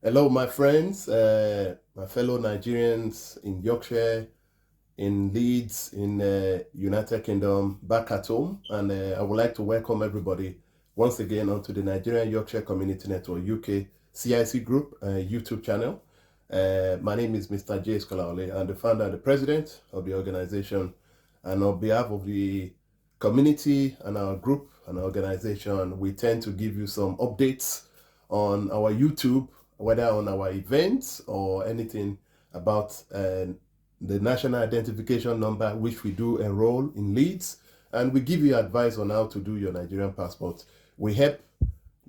Hello, my friends, my fellow Nigerians in Yorkshire, in Leeds, in United Kingdom, back at home. And I would like to welcome everybody once again onto the Nigerian Yorkshire Community Network UK CIC Group YouTube channel. My name is Mr. J. Skolaole. I'm the founder and the president of the organization. And on behalf of the community and our group and our organization, we tend to give you some updates on our YouTube, whether on our events or anything about the national identification number, which we do enroll in Leeds, and we give you advice on how to do your Nigerian passport. We help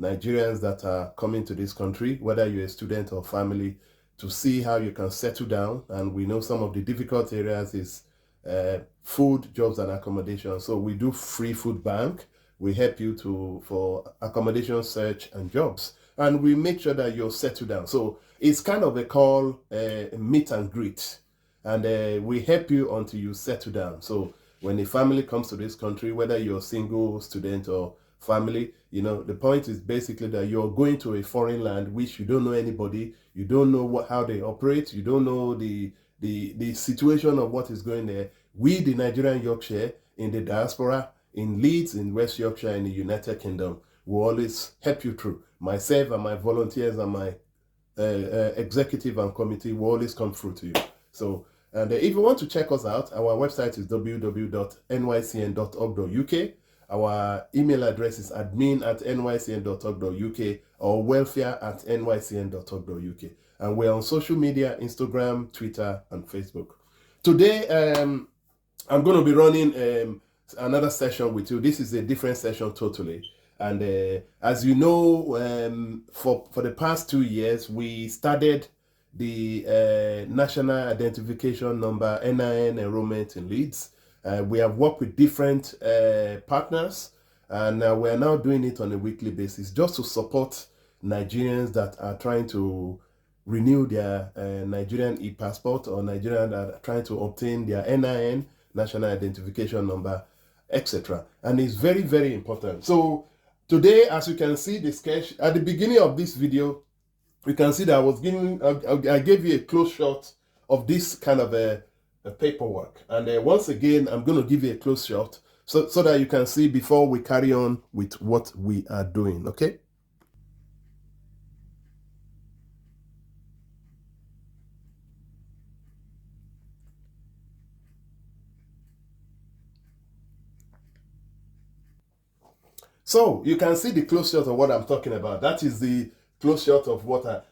Nigerians that are coming to this country, whether you're a student or family, to see how you can settle down. And we know some of the difficult areas is food, jobs, and accommodation. So we do free food bank. We help you for accommodation search and jobs, and we make sure that you're settled down. So it's kind of a call, meet and greet, and we help you until you settle down. So when a family comes to this country, whether you're single, student, or family, the point is basically that you're going to a foreign land which you don't know anybody, you don't know how they operate, you don't know the situation of what is going there. We, the Nigerian Yorkshire in the diaspora, in Leeds, in West Yorkshire, in the United Kingdom, will always help you through. Myself and my volunteers and my executive and committee will always come through to you. So, and if you want to check us out, our website is www.nycn.org.uk. Our email address is admin@nycn.org.uk or welfare@nycn.org.uk. And we're on social media, Instagram, Twitter, and Facebook. Today, I'm going to be running another session with you. This is a different session totally. And as you know, for the past 2 years, we started the National Identification Number, NIN enrollment in Leeds. We have worked with different partners, and we are now doing it on a weekly basis just to support Nigerians that are trying to renew their Nigerian e-passport, or Nigerians that are trying to obtain their NIN, National Identification Number, etc. And it's very, very important. So today, as you can see the sketch, at the beginning of this video, you can see that I gave you a close shot of this kind of a paperwork. And once again, I'm going to give you a close shot so that you can see before we carry on with what we are doing, okay? So you can see the close shot of what I'm talking about. That is the close shot of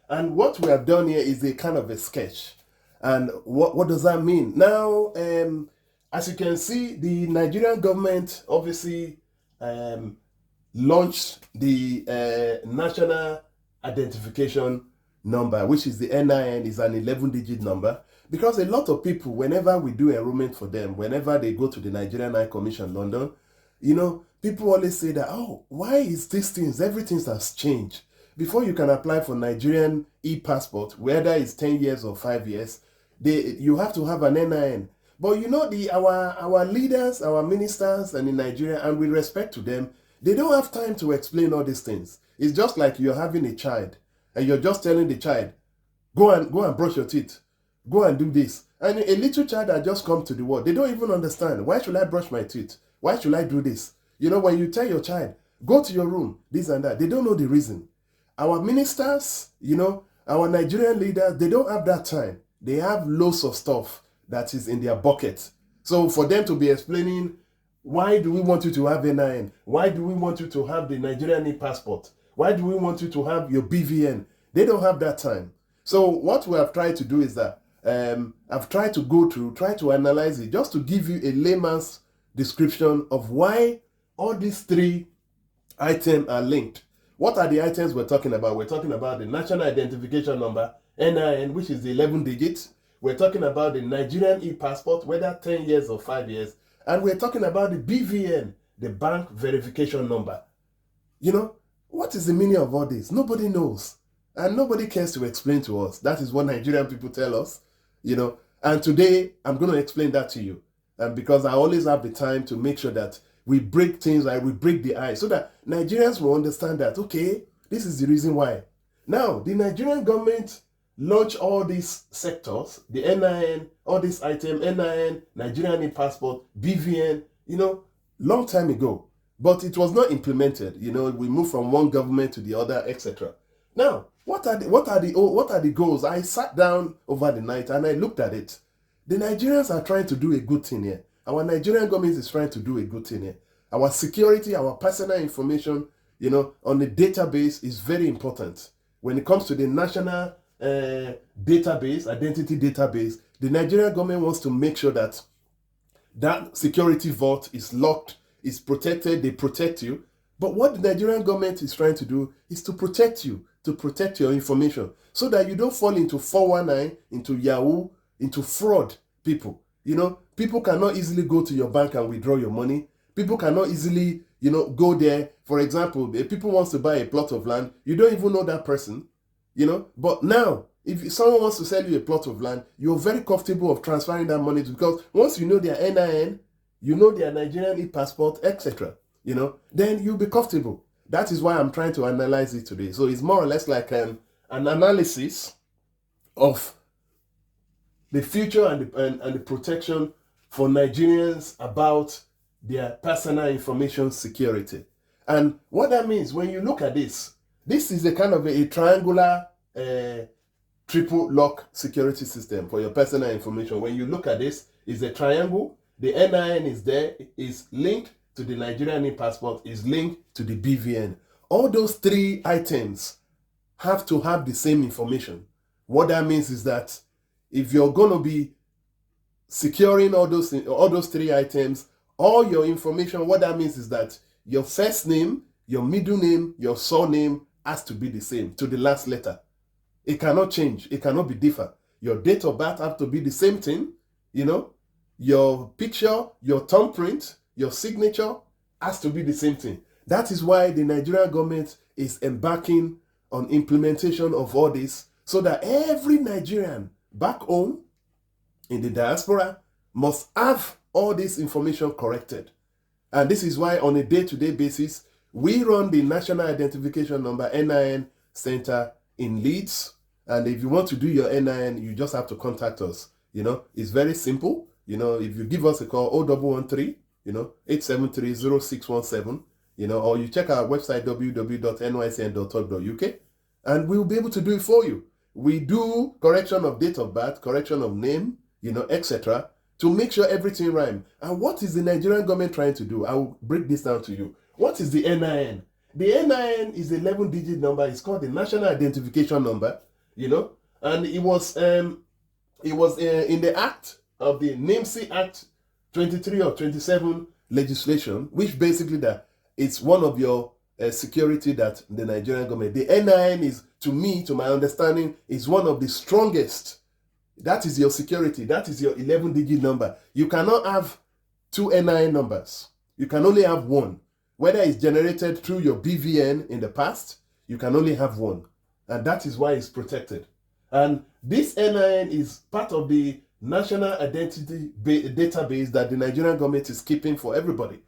and what we have done here is a kind of a sketch. And what does that mean? Now, as you can see, the Nigerian government obviously launched the National Identification Number, which is the NIN, is an 11-digit number. Because a lot of people, whenever we do enrollment for them, whenever they go to the Nigerian High Commission London, people always say that, oh, why is these things, everything has changed. Before you can apply for Nigerian e-passport, whether it's 10 years or 5 years, you have to have an NIN. But our leaders, our ministers, and in Nigeria, and with respect to them, they don't have time to explain all these things. It's just like you're having a child, and you're just telling the child, go and brush your teeth, go and do this. And a little child that just come to the world, they don't even understand. Why should I brush my teeth? Why should I do this? When you tell your child, go to your room, this and that, they don't know the reason. Our ministers, our Nigerian leaders, they don't have that time. They have loads of stuff that is in their bucket. So for them to be explaining, why do we want you to have NIN? Why do we want you to have the Nigerian e-passport? Why do we want you to have your BVN? They don't have that time. So what we have tried to do is that I've tried to go through, try to analyze it, just to give you a layman's description of why all these three items are linked. What are the items we're talking about? We're talking about the National Identification Number, NIN, which is the 11 digits. We're talking about the Nigerian e-passport, whether 10 years or 5 years. And we're talking about the BVN, the Bank Verification Number. What is the meaning of all this? Nobody knows. And nobody cares to explain to us. That is what Nigerian people tell us. And today, I'm going to explain that to you. And because I always have the time to make sure that we break things, like we break the ice, so that Nigerians will understand that, okay, this is the reason why. Now, the Nigerian government launched all these sectors, the NIN, all these items, NIN, Nigerian e-passport, BVN, long time ago. But it was not implemented. We moved from one government to the other, etc. Now, what are the goals? I sat down over the night and I looked at it. The Nigerians are trying to do a good thing here. Our Nigerian government is trying to do a good thing here. Our security, our personal information, on the database is very important. When it comes to the national database, identity database, the Nigerian government wants to make sure that that security vault is locked, is protected, they protect you. But what the Nigerian government is trying to do is to protect you, to protect your information, so that you don't fall into 419, into Yahoo, into fraud people. People cannot easily go to your bank and withdraw your money. People cannot easily, go there. For example, if people wants to buy a plot of land, you don't even know that person, But now, if someone wants to sell you a plot of land, you're very comfortable of transferring that money because once you know their NIN, you know their Nigerian e-passport, etc., then you'll be comfortable. That is why I'm trying to analyze it today. So it's more or less like an analysis of the future and the protection for Nigerians about their personal information security. And what that means, when you look at this is a kind of a triangular triple lock security system for your personal information. When you look at this, it's a triangle. The NIN is there, is linked to the Nigerian e-passport, is linked to the BVN. All those three items have to have the same information. What that means is that if you're going to be securing all those three items, all your information, what that means is that your first name, your middle name, your surname has to be the same to the last letter. It cannot change. It cannot be different. Your date of birth have to be the same thing, Your picture, your thumbprint, your signature has to be the same thing. That is why the Nigerian government is embarking on implementation of all this so that every Nigerian back home in the diaspora must have all this information corrected. And this is why on a day-to-day basis, we run the National Identification Number NIN Center in Leeds. And if you want to do your NIN, you just have to contact us. It's very simple. If you give us a call, 0113, 873-0617, or you check our website, www.nycn.org.uk, and we'll be able to do it for you. We do correction of date of birth, correction of name, etc., to make sure everything rhymes. And what is the Nigerian government trying to do? I will break this down to you. What is the NIN? The NIN is an 11-digit number. It's called the National Identification Number, and it was in the act of the NIMC Act 23 or 27 legislation, which basically that it's one of your security that the Nigerian government, the NIN is, to my understanding, is one of the strongest. That is your security. That is your 11-digit number. You cannot have two NIN numbers. You can only have one. Whether it's generated through your BVN in the past, you can only have one. And that is why it's protected. And this NIN is part of the national identity database that the Nigerian government is keeping for everybody,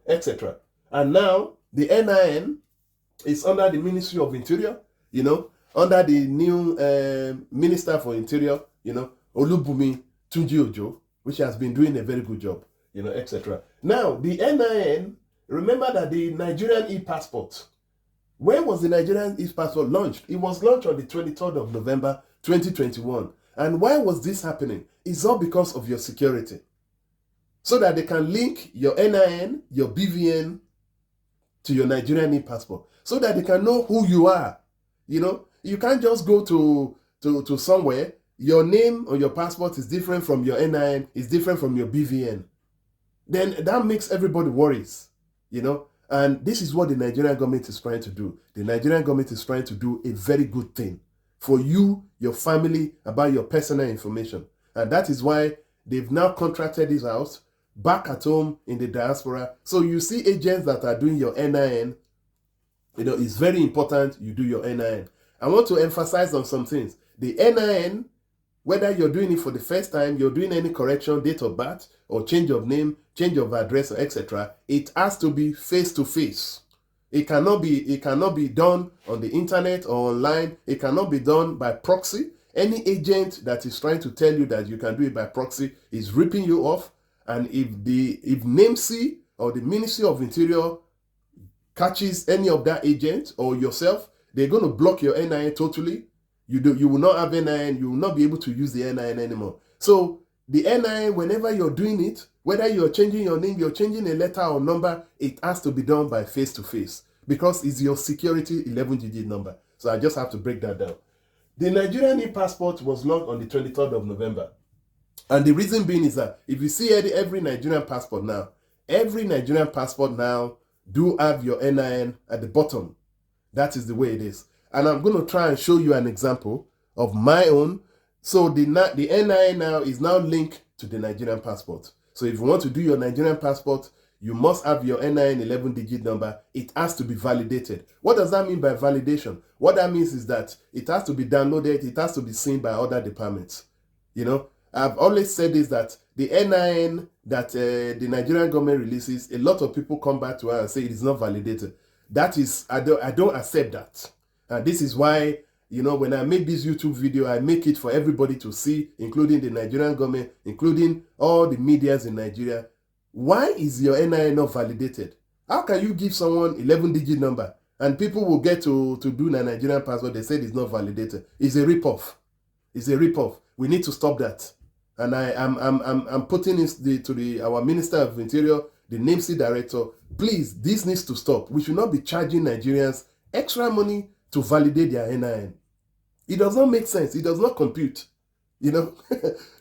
etc. And now the NIN is under the Ministry of Interior, under the new Minister for Interior, Olubumi Tunji Ojo, which has been doing a very good job, etc. Now, the NIN, remember that the Nigerian e-passport, when was the Nigerian e-passport launched? It was launched on the 23rd of November, 2021. And why was this happening? It's all because of your security. So that they can link your NIN, your BVN, to your Nigerian e-passport. So that they can know who you are. You can't just go to somewhere. Your name on your passport is different from your NIN, is different from your BVN. Then that makes everybody worries, And this is what the Nigerian government is trying to do. The Nigerian government is trying to do a very good thing for you, your family, about your personal information. And that is why they've now contracted this out back at home in the diaspora. So you see agents that are doing your NIN, it's very important you do your NIN. I want to emphasize on some things. The NIN, whether you're doing it for the first time, you're doing any correction, date of birth, or change of name, change of address, or etc., it has to be face-to-face. It cannot be done on the internet or online. It cannot be done by proxy. Any agent that is trying to tell you that you can do it by proxy is ripping you off. And if NAMC or the Ministry of Interior catches any of that agent or yourself, they're going to block your NIN totally. You will not have NIN. You will not be able to use the NIN anymore. So the NIN, whenever you're doing it, whether you're changing your name, you're changing a letter or number, it has to be done by face-to-face because it's your security 11-digit number. So I just have to break that down. The Nigerian e-passport was launched on the 23rd of November. And the reason being is that if you see every Nigerian passport now do have your NIN at the bottom. That is the way it is. And I'm going to try and show you an example of my own. So the NIN now is now linked to the Nigerian passport. So if you want to do your Nigerian passport, you must have your NIN 11-digit number. It has to be validated. What does that mean by validation? What that means is that it has to be downloaded. It has to be seen by other departments. You know, I've always said this, that the NIN that the Nigerian government releases, a lot of people come back to her and say it is not validated. That is, I don't accept that. And this is why, you know, when I make this YouTube video, I make it for everybody to see, including the Nigerian government, including all the medias in Nigeria. Why is your NIN not validated? How can you give someone 11-digit number and people will get to do the Nigerian passport? They said it's not validated. It's a ripoff. It's a ripoff. We need to stop that. And I'm putting this to our Minister of Interior, the NAMC director. Please, this needs to stop. We should not be charging Nigerians extra money to validate their NIN. It does not make sense. It does not compute. You know,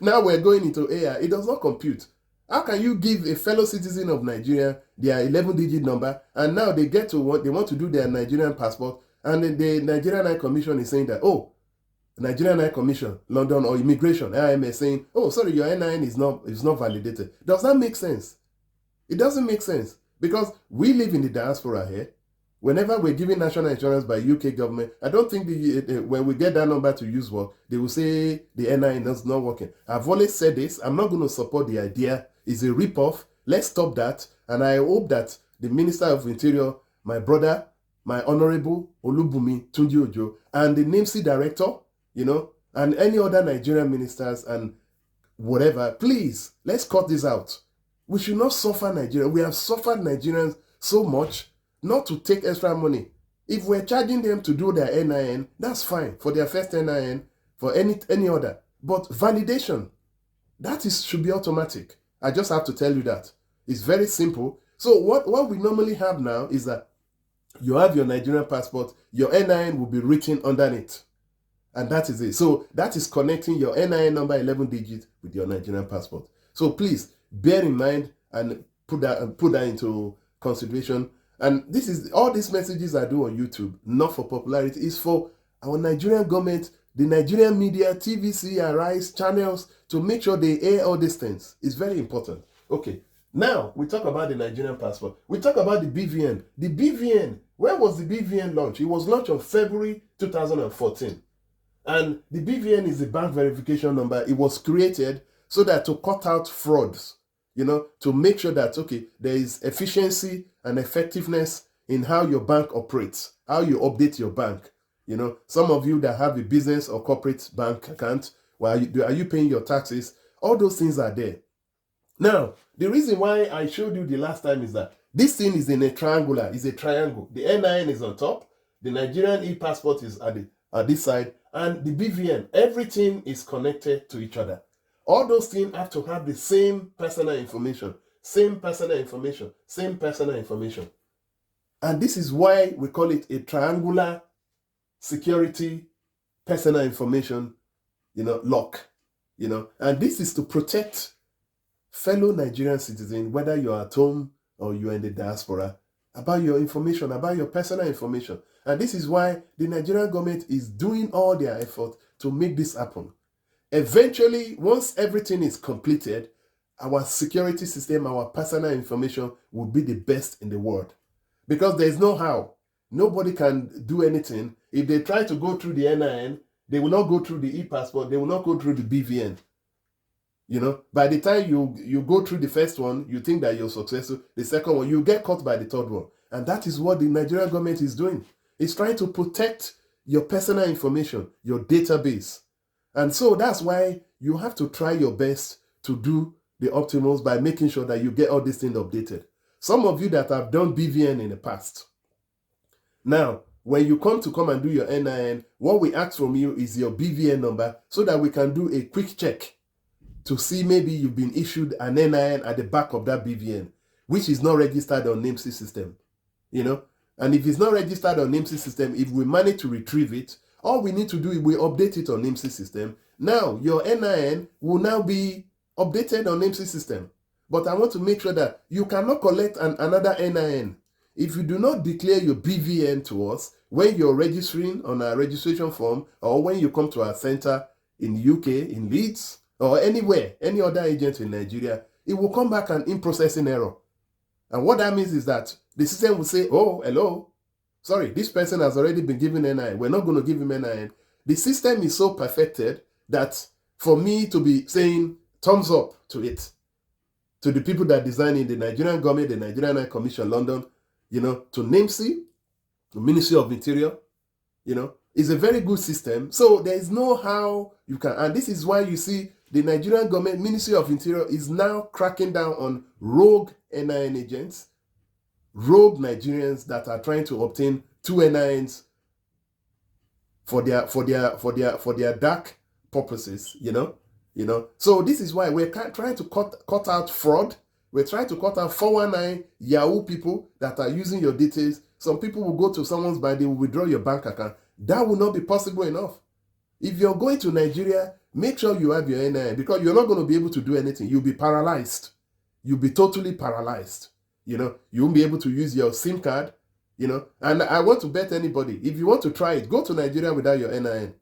now we're going into AI. It does not compute. How can you give a fellow citizen of Nigeria their 11-digit number, and now they want to do their Nigerian passport, and then the Nigerian High Commission is saying that, oh, Nigerian High Commission, London, or Immigration, IMS, saying, oh, sorry, your NIN is not validated. Does that make sense? It doesn't make sense, because we live in the diaspora here. Whenever we're giving national insurance by UK government, I don't think when we get that number to use work, they will say the NIN is not working. I've always said this. I'm not going to support the idea. It's a ripoff. Let's stop that. And I hope that the Minister of Interior, my brother, my Honorable Olubumi Tunji Ojo, and the NAMC director, you know, and any other Nigerian ministers and whatever, please, let's cut this out. We should not suffer Nigeria. We have suffered Nigerians so much not to take extra money. If we're charging them to do their NIN, that's fine for their first NIN, for any other. But validation, should be automatic. I just have to tell you that. It's very simple. So what we normally have now is that you have your Nigerian passport, your NIN will be written underneath. And that is it. So that is connecting your NIN number 11 digits with your Nigerian passport. So please bear in mind and put that into consideration. And this is all these messages I do on YouTube, not for popularity. It's for our Nigerian government, the Nigerian media, TVC, Arise, channels, to make sure they air all these things. It's very important. Okay, now we talk about the Nigerian passport. We talk about the BVN. The BVN, where was the BVN launched? It was launched on February 2014. And the BVN is the bank verification number. It was created so that to cut out frauds, you know, to make sure that, okay, there is efficiency and effectiveness in how your bank operates, how you update your bank. You know, some of you that have a business or corporate bank account, are you paying your taxes? All those things are there. Now, the reason why I showed you the last time is that this thing is in a triangular, is a triangle. The NIN is on top, the Nigerian e-passport is at this side, and the BVN, everything is connected to each other. All those things have to have the same personal information, same personal information, same personal information. And this is why we call it a triangular security personal information, you know, lock, you know. And this is to protect fellow Nigerian citizens, whether you're at home or you're in the diaspora, about your information, about your personal information. And this is why the Nigerian government is doing all their effort to make this happen. Eventually, once everything is completed, our security system, our personal information will be the best in the world. Because there's no how. Nobody can do anything. If they try to go through the NIN, they will not go through the e-passport, they will not go through the BVN. You know, by the time you go through the first one, you think that you're successful. The second one, you get caught by the third one. And that is what the Nigerian government is doing. It's trying to protect your personal information, your database. And so that's why you have to try your best to do the optimals by making sure that you get all these things updated. Some of you that have done BVN in the past, now, when you come and do your NIN, what we ask from you is your BVN number so that we can do a quick check to see maybe you've been issued an NIN at the back of that BVN, which is not registered on NIMSI system, you know. And if it's not registered on NIMSI system, if we manage to retrieve it, all we need to do is we update it on NIMSI system. Now, your NIN will now be updated on NIMSI system. But I want to make sure that you cannot collect another NIN. If you do not declare your BVN to us when you're registering on our registration form or when you come to our center in UK, in Leeds, or anywhere, any other agent in Nigeria, it will come back an in-processing error. And what that means is that the system will say, oh, hello, sorry, this person has already been given NIN. We're not going to give him NIN. The system is so perfected that for me to be saying thumbs up to it, to the people that design in the Nigerian government, the Nigerian High Commission, London, you know, to NIMSI, the Ministry of Interior, you know, is a very good system. So there is no how you can, and this is why you see the Nigerian government, Ministry of Interior, is now cracking down on rogue NIN agents, rogue Nigerians that are trying to obtain 2 NINs for their dark purposes, you know. So this is why we're trying to cut out fraud. We're trying to cut out 419 Yahoo people that are using your details. Some people will go to someone's bank, they will withdraw your bank account. That will not be possible enough. If you're going to Nigeria, make sure you have your NIN, because you're not going to be able to do anything. You'll be paralyzed. You'll be totally paralyzed. You know, you won't be able to use your SIM card, you know. And I want to bet anybody, if you want to try it, go to Nigeria without your NIN.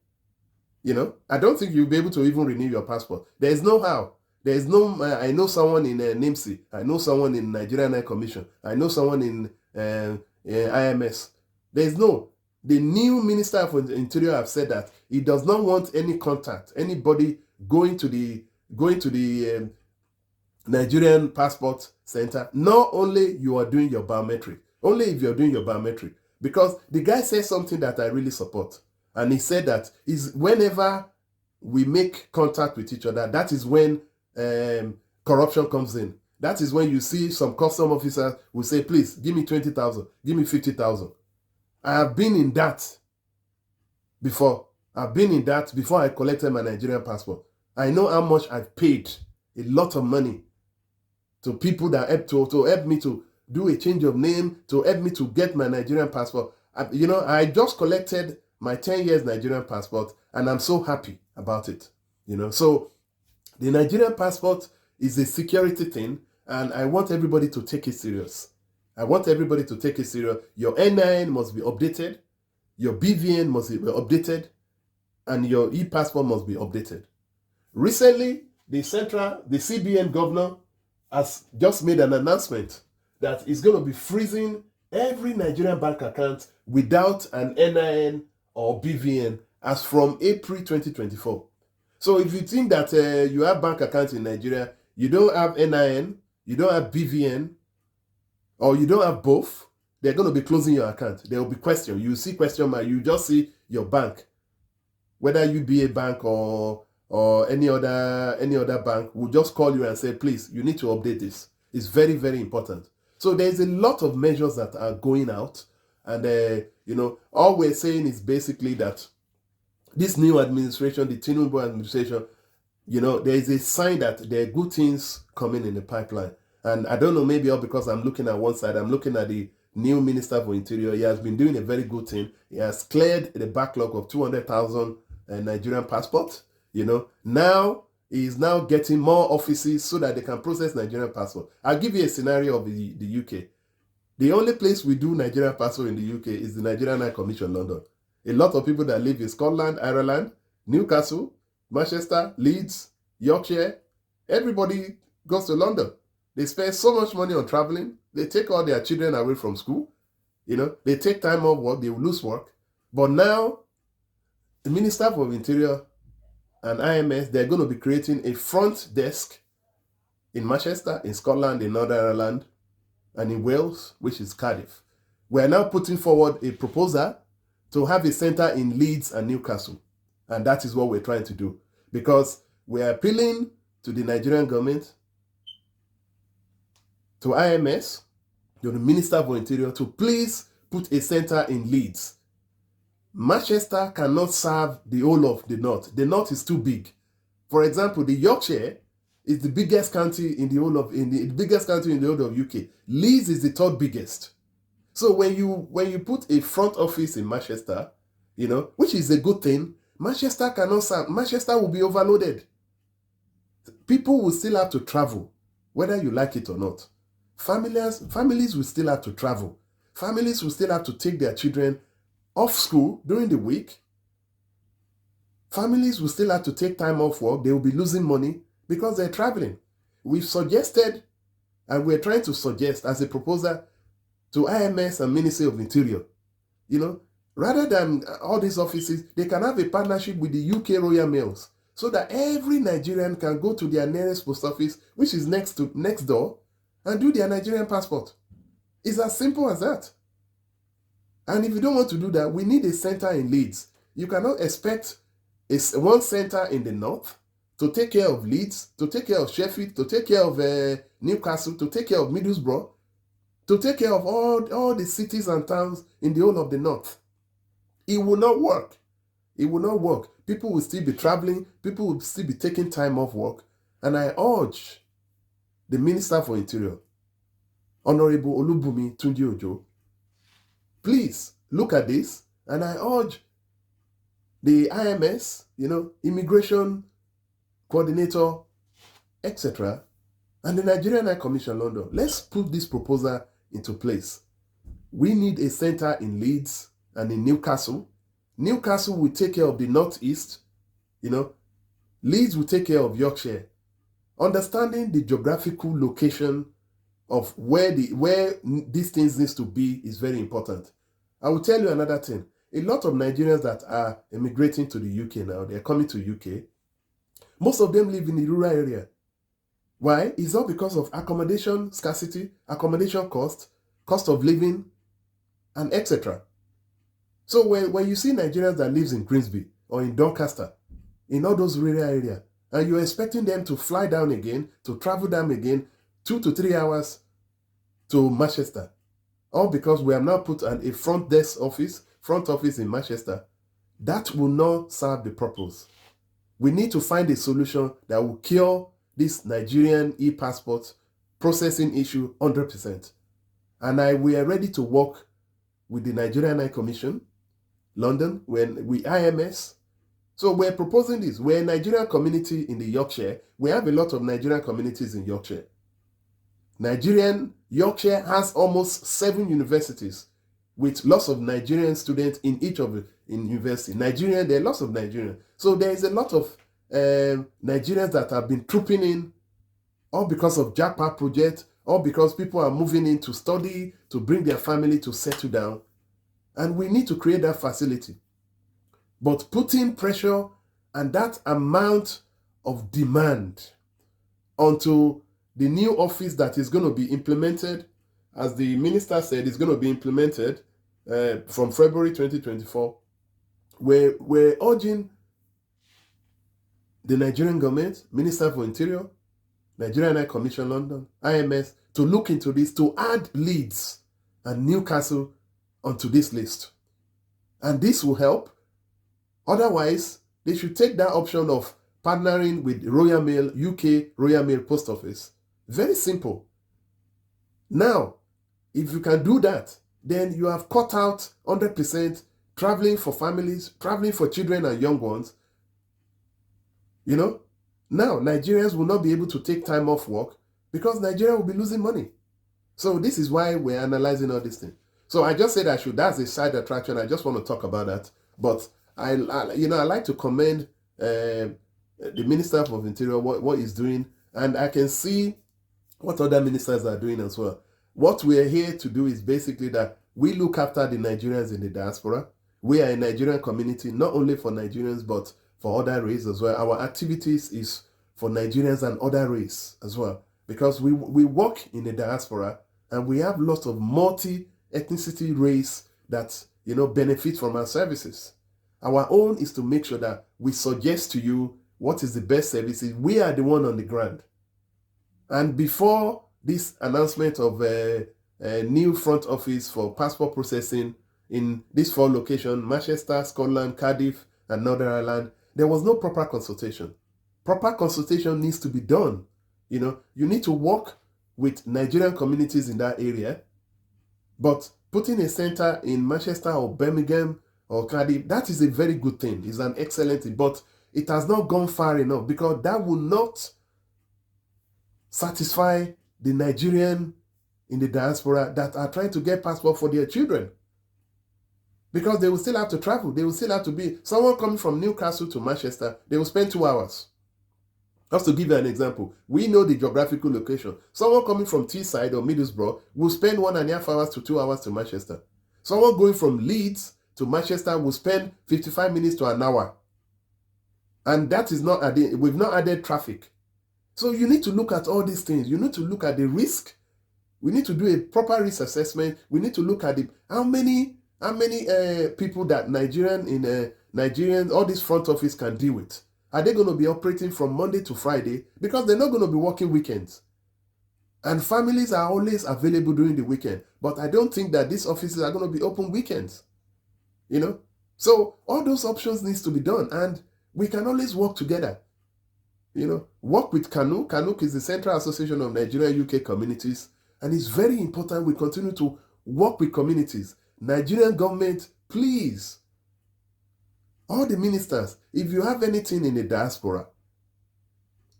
You know, I don't think you'll be able to even renew your passport. There is no how. There is no, I know someone in NIMSI. I know someone in Nigerian High Commission. I know someone in IMS. There is no. The new Minister of Interior have said that he does not want any contact, anybody going to the Nigerian passport center. Not only you are doing your biometric, only if you're doing your biometric. Because the guy says something that I really support. And he said that is whenever we make contact with each other, that is when corruption comes in. That is when you see some custom officers will say, please, give me 20,000, give me 50,000. I have been in that before. I've been in that before I collected my Nigerian passport. I know how much I've paid, a lot of money, to people that help to help me to do a change of name, to help me to get my Nigerian passport. I just collected my 10 years Nigerian passport, and I'm so happy about it. So the Nigerian passport is a security thing, and I want everybody to take it serious. Your NIN must be updated, your BVN must be updated, and your e-passport must be updated. Recently, the CBN governor has just made an announcement that it's going to be freezing every Nigerian bank account without an NIN or BVN as from April 2024. So if you think that you have bank accounts in Nigeria, you don't have NIN, you don't have BVN, or you don't have both, they're going to be closing your account. There will be question. You see question mark. You just see your bank, whether you be a bank or any other bank will just call you and say, please, you need to update this. It's very, very important. So there's a lot of measures that are going out, and all we're saying is basically that this new administration, the Tinubu administration, there is a sign that there are good things coming in the pipeline. And I don't know, maybe all because I'm looking at one side, I'm looking at the new Minister for Interior. He has been doing a very good thing. He has cleared the backlog of 200,000 Nigerian passports. Now he's now getting more offices so that they can process Nigerian passport. I'll give you a scenario of the UK. The only place we do Nigerian passport in the UK is the Nigerian High Commission, London. A lot of people that live in Scotland, Ireland, Newcastle, Manchester, Leeds, Yorkshire, everybody goes to London. They spend so much money on traveling. They take all their children away from school. They take time off work. They will lose work. But now, the Minister for Interior and IMS, they're going to be creating a front desk in Manchester, in Scotland, in Northern Ireland, and in Wales, which is Cardiff. We are now putting forward a proposal to have a center in Leeds and Newcastle. And that is what we're trying to do. Because we are appealing to the Nigerian government, to IMS, to the Minister for Interior, to please put a center in Leeds. Manchester cannot serve the whole of the North. The North is too big. For example, the Yorkshire is the biggest county in the whole of UK. Leeds is the third biggest. So when you put a front office in Manchester, which is a good thing, Manchester cannot serve. Manchester will be overloaded. People will still have to travel, whether you like it or not. Families will still have to travel. Families will still have to take their children off school during the week. Families will still have to take time off work. They will be losing money because they're traveling. We've suggested, and we're trying to suggest as a proposal to IMS and Ministry of Interior, rather than all these offices, they can have a partnership with the UK Royal Mails so that every Nigerian can go to their nearest post office, which is next door, and do their Nigerian passport. It's as simple as that. And if you don't want to do that, we need a center in Leeds. You cannot expect one center in the north to take care of Leeds, to take care of Sheffield, to take care of Newcastle, to take care of Middlesbrough, to take care of all the cities and towns in the whole of the north. It will not work. It will not work. People will still be traveling. People will still be taking time off work. And I urge the Minister for Interior, Honorable Olubumi Tunji Ojo, please look at this. And I urge the IMS, Immigration Coordinator, etc., and the Nigerian High Commission London, let's put this proposal into place. We need a center in Leeds and in Newcastle. Newcastle will take care of the northeast. Leeds will take care of Yorkshire. Understanding the geographical location of where these things needs to be is very important. I will tell you another thing. A lot of Nigerians that are emigrating to the UK now, they're coming to UK. Most of them live in the rural area. Why? It's all because of accommodation scarcity, accommodation cost of living, and etc. So when you see Nigerians that lives in Grimsby or in Doncaster, in all those rural areas, and you're expecting them to fly down again, to travel down again, 2 to 3 hours to Manchester, all because we have now put a front office in Manchester, that will not serve the purpose. We need to find a solution that will cure this Nigerian e-passport processing issue 100%. And we are ready to work with the Nigerian High Commission, London, with IMS. So we're proposing this. We're a Nigerian community in the Yorkshire. We have a lot of Nigerian communities in Yorkshire. Yorkshire has almost 7 universities with lots of Nigerian students in each of the university. There are lots of Nigerians. So there is a lot of Nigerians that have been trooping in, all because of Jackpot project, all because people are moving in to study, to bring their family to settle down. And we need to create that facility. But putting pressure and that amount of demand onto the new office that is going to be implemented, as the minister said, is going to be implemented from February 2024, we're urging the Nigerian government, Minister for Interior, Nigerian High Commission London, IMS, to look into this, to add Leeds and Newcastle onto this list. And this will help. Otherwise, they should take that option of partnering with Royal Mail, UK Royal Mail Post Office. Very simple. Now, if you can do that, then you have cut out 100% traveling for families, traveling for children and young ones. Now Nigerians will not be able to take time off work because Nigeria will be losing money. So this is why we're analyzing all these things. So I just said that's a side attraction. I just want to talk about that. But I like to commend the Minister of Interior, what he's doing. And I can see what other ministers are doing as well. What we're here to do is basically that we look after the Nigerians in the diaspora. We are a Nigerian community, not only for Nigerians, but for other races as well. Our activities is for Nigerians and other races as well. Because we work in the diaspora and we have lots of multi ethnicity, race that, benefit from our services. Our own is to make sure that we suggest to you what is the best services. We are the one on the ground. And before this announcement of a new front office for passport processing in these 4 locations, Manchester, Scotland, Cardiff, and Northern Ireland, there was no proper consultation. Proper consultation needs to be done. You need to work with Nigerian communities in that area, but putting a center in Manchester or Birmingham or Cardiff, that is a very good thing. It's an excellent thing, but it has not gone far enough, because that will not satisfy the Nigerian in the diaspora that are trying to get passport for their children. Because they will still have to travel. They will still have to be, someone coming from Newcastle to Manchester, they will spend 2 hours. Just to give you an example, we know the geographical location. Someone coming from Teesside or Middlesbrough will spend 1.5 hours to 2 hours to Manchester. Someone going from Leeds to Manchester will spend 55 minutes to an hour. And that is not added, we've not added traffic. So you need to look at all these things. You need to look at the risk. We need to do a proper risk assessment. We need to look at how many people that Nigerians, all this front office can deal with. Are they going to be operating from Monday to Friday? Because they're not going to be working weekends. And families are always available during the weekend. But I don't think that these offices are going to be open weekends. So all those options needs to be done. And we can always work together. Work with CANUC. CANUC is the Central Association of Nigerian UK Communities. And it's very important we continue to work with communities. Nigerian government, please, all the ministers, if you have anything in the diaspora,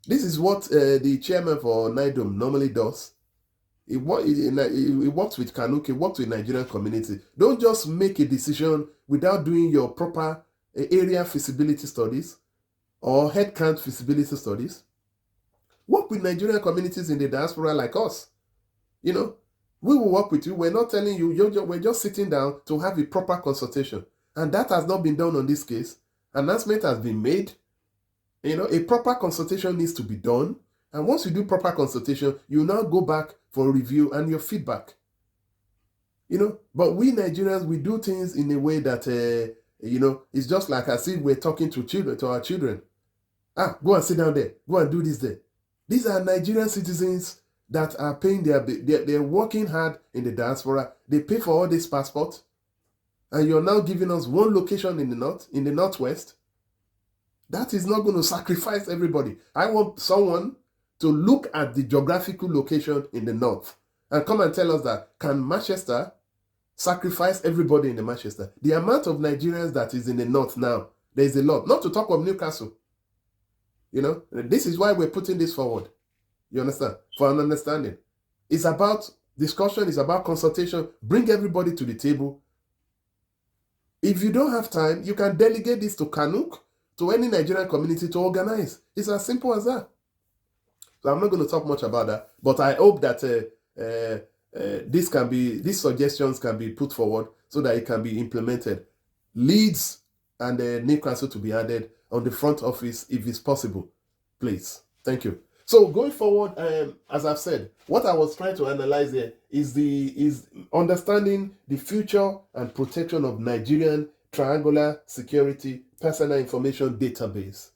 this is what the chairman for NIDOM normally does. He works with CANUC, he works with Nigerian community. Don't just make a decision without doing your proper area feasibility studies or headcount feasibility studies. Work with Nigerian communities in the diaspora like us. We will work with you. We're not telling you, we're just sitting down to have a proper consultation. And that has not been done on this case. Announcement has been made. A proper consultation needs to be done. And once you do proper consultation, you now go back for review and your feedback. But we Nigerians, we do things in a way that, it's just like as if we're talking to our children. Go and sit down there. Go and do this there. These are Nigerian citizens that are paying they're working hard in the diaspora. They pay for all these passports. And you're now giving us one location in the northwest. That is not going to sacrifice everybody. I want someone to look at the geographical location in the north and come and tell us that, can Manchester sacrifice everybody in the Manchester? The amount of Nigerians that is in the north now, there is a lot. Not to talk of Newcastle. This is why we're putting this forward. You understand? For an understanding. It's about discussion, it's about consultation. Bring everybody to the table. If you don't have time, you can delegate this to CANUC, to any Nigerian community to organize. It's as simple as that. So I'm not going to talk much about that, but I hope that these suggestions can be put forward so that it can be implemented. Leeds and Newcastle to be added on the front office if it's possible. Please. Thank you. So going forward, as I've said, what I was trying to analyze here is understanding the future and protection of Nigerian triangular security personal information database,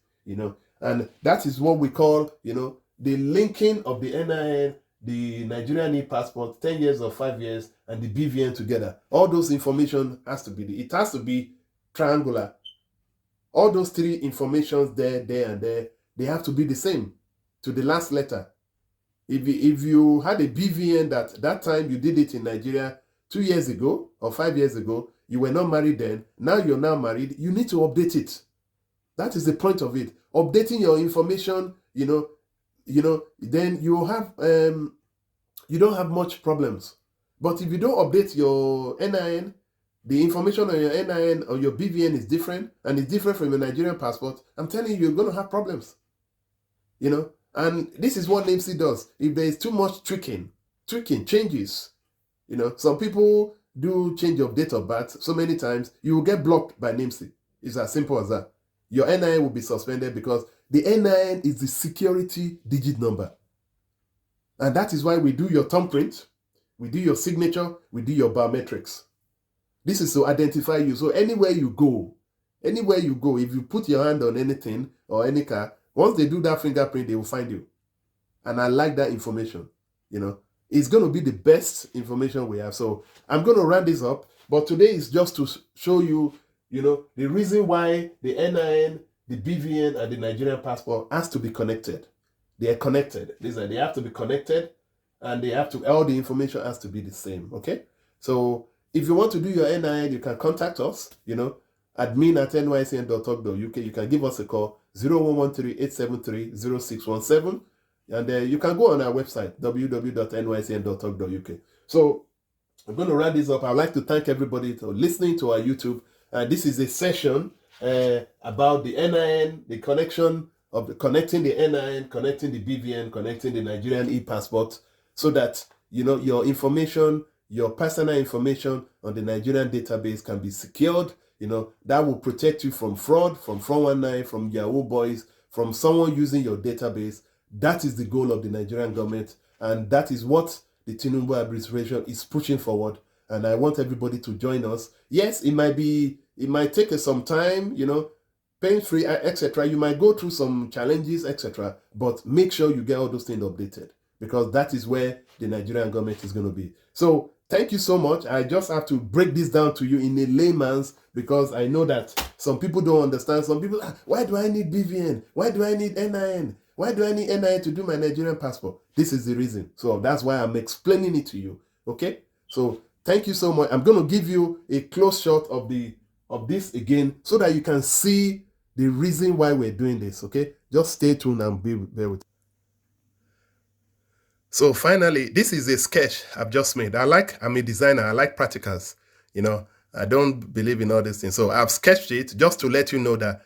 and that is what we call, the linking of the NIN, the Nigerian e-passport, 10 years or 5 years, and the BVN together. All those information has to be triangular. All those 3 informations there, and there, they have to be the same to the last letter. If you had a BVN that time you did it in Nigeria 2 years ago or 5 years ago, you were not married then, now you're now married, you need to update it. That is the point of it. Updating your information, then you have you don't have much problems. But if you don't update your NIN, the information on your NIN or your BVN is different, and it's different from your Nigerian passport, I'm telling you, you're going to have problems. And this is what NAMC does. If there is too much tweaking, changes, some people do change of date of birth so many times, you will get blocked by NAMC. It's as simple as that. Your NIN will be suspended because the NIN is the security digit number. And that is why we do your thumbprint. we do your signature, we do your biometrics. This is to identify you. So anywhere you go, if you put your hand on anything or any car, once they do that fingerprint, they will find you. And I like that information. It's going to be the best information we have. So I'm going to round this up. But today is just to show you, the reason why the NIN, the BVN, and the Nigerian passport has to be connected. They are connected. They have to be connected, and all the information has to be the same. Okay? So if you want to do your NIN, you can contact us, admin@nycn.org.uk. You can give us a call, 0113-873-0617. And you can go on our website, www.nycn.org.uk. So I'm going to round this up. I'd like to thank everybody for listening to our YouTube. This is a session about the NIN, the connection of connecting the NIN, connecting the BVN, connecting the Nigerian e-passport, so that your information, your personal information on the Nigerian database can be secured. That will protect you from fraud, from 419, from Yahoo boys, from someone using your database. That is the goal of the Nigerian government, and that is what the Tinubu administration is pushing forward. And I want everybody to join us. Yes, it might take us some time, pain-free, etc. You might go through some challenges, etc. But make sure you get all those things updated, because that is where the Nigerian government is going to be. So thank you so much. I just have to break this down to you in a layman's, because I know that some people don't understand. Some people, why do I need BVN? Why do I need NIN? Why do I need NIN to do my Nigerian passport? This is the reason. So that's why I'm explaining it to you. Okay? So thank you so much. I'm going to give you a close shot of this again, so that you can see the reason why we're doing this. Okay? Just stay tuned and bear with me. So finally, this is a sketch I've just made. I'm a designer. I like practicals. I don't believe in all these things. So I've sketched it just to let you know that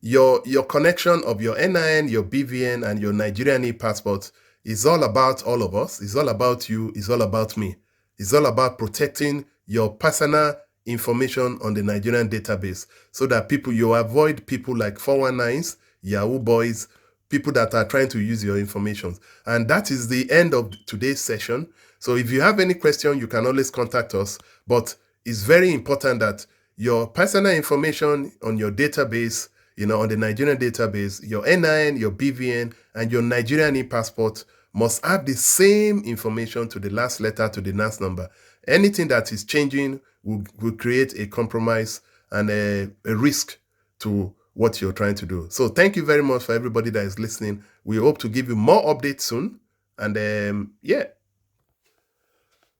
your connection of your NIN, your BVN, and your Nigerian e-passport is all about all of us. It's all about you. It's all about me. It's all about protecting your personal information on the Nigerian database, so that you avoid people like 419s, Yahoo boys, people that are trying to use your information. And that is the end of today's session. So if you have any question, you can always contact us. But it's very important that your personal information on your database, on the Nigerian database, your NIN, your BVN, and your Nigerian e-passport must have the same information to the last letter, to the last number. Anything that is changing will create a compromise and a risk to what you're trying to do. So thank you very much for everybody that is listening. We hope to give you more updates soon. And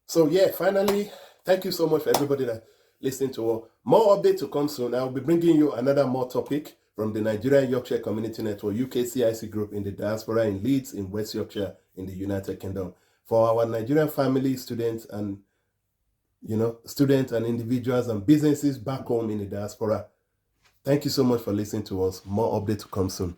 So finally, thank you so much for everybody that listening to more updates to come soon. I'll be bringing you another more topic from the Nigerian Yorkshire Community Network, UKCIC group in the diaspora in Leeds, in West Yorkshire, in the United Kingdom. For our Nigerian family, students and individuals and businesses back home in the diaspora, thank you so much for listening to us. More updates to come soon.